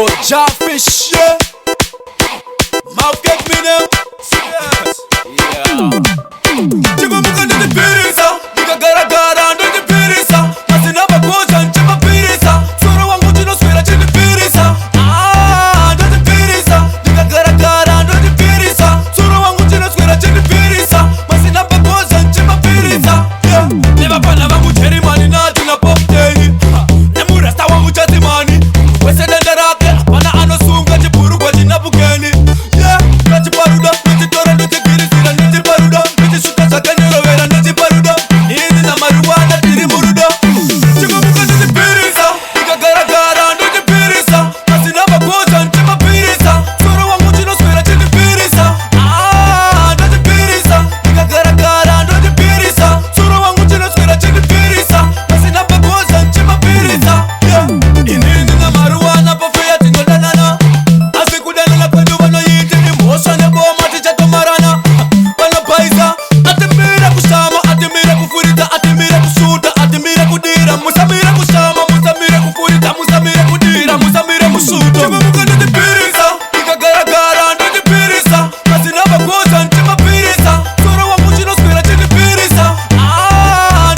Yo, Jawfish, yeah. Mouth get me now. Yes. Yeah. Chico muka ndi pirisa, nika gara gara ndi pirisa. Masina bakoja nchema pirisa. Soro wangu chino swera chini pirisa. Ndi pirisa, nika gara gara ndi pirisa. Soro wangu chino swera chini pirisa. Masina bakoja nchema pirisa. Yeah. Neba pana wangu cheri mani na tina pop daily. Nemura sta wangu chati mani. Wese denda rake, apana ano sunga chipuru kwa jina bukeni. Yeah, kachi paruda, niti tora niti girisira niti paruda. Niti shuka saka nyorovera niti paruda. Niti na marijuana tiri muruda. Chico muka niti pirisa, nika gara gara niti pirisa. Masina bakoja nchema pirisa. Soro wangu chino swera chini pirisa. Niti pirisa, nika gara gara niti pirisa. Soro wangu chino swera chini pirisa. Masina bakoja nchema pirisa. Yeah, inini na marijuana pofia tingodanana. Asikudanana kwetu wanoyiti ni mosha neboma tichatomarana. Wanapaisa, atimira kushama, atimira kufurita, atimira kushuta, atimira kudira. Musamira kushama, musamira kufurita, musamira kudira, musamira kushuta. Chico muka niti pirisa, nika gara gara niti pirisa. Masina bakoja nchema pirisa. Soro wangu chino swera chini pirisa.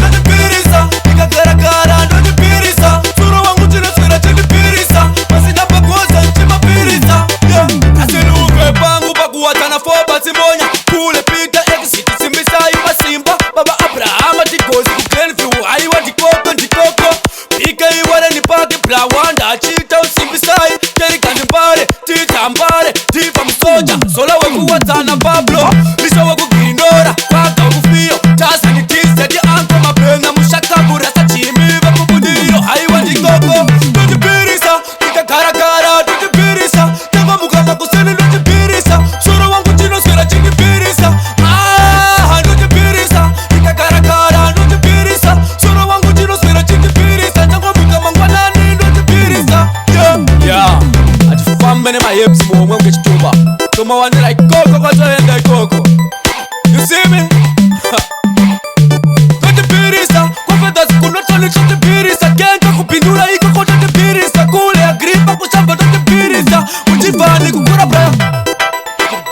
Niti pirisa, nika gara gara niti pirisa. Soro wangu chino swera chini pirisa. Masina bakoja nchema pirisa. Yeah, asinuve pangu pakuwatana foba simonya. Kule pita exit simbisa imasimba. Baba Abrahama tikozi kuklenview aiwa ndikoko ndikoko. Pika iware nipake blawanda chita usimbisai. Kerika nimbare, tita mbare, diva msoja. Sola wekuwatana Pablo, lisha wakugindora. Kwaka wakufio, tasa nitise di anko mabenga. Mushakabura sa chimiva kubudio aiwa ndikoko. Niti pirisa, nika gara gara niti pirisa. Nava mukama kuseni niti pirisa. Soro wangu chino swera chini pirisa. Niti pirisa, nika gara gara niti pirisa. Soro wangu chino swera chini pirisa. Nava mukama ngwanani niti pirisa. Yeah, atifambene mahips muomwe mkechituba. Toma wani like koko kwa tohende koko. You see me? Niti pirisa, kwa fedha zikunotoli niti pirisa. Kenka kupindula iko kwa niti pirisa. Kule agripa kushamba niti pirisa. Uchifani kukura bra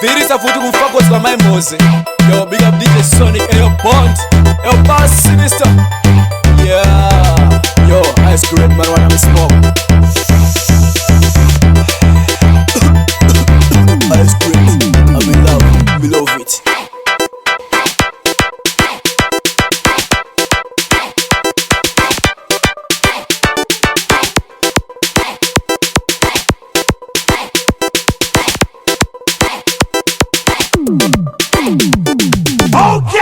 pirisa futi kumfakos kwa my mose. Yo, big up DJ Sonic and your Bond. Yo, Bass Sinister. Yeah. Yo, ice cream marijuana me smoke. Ice cream, I love it. Okay.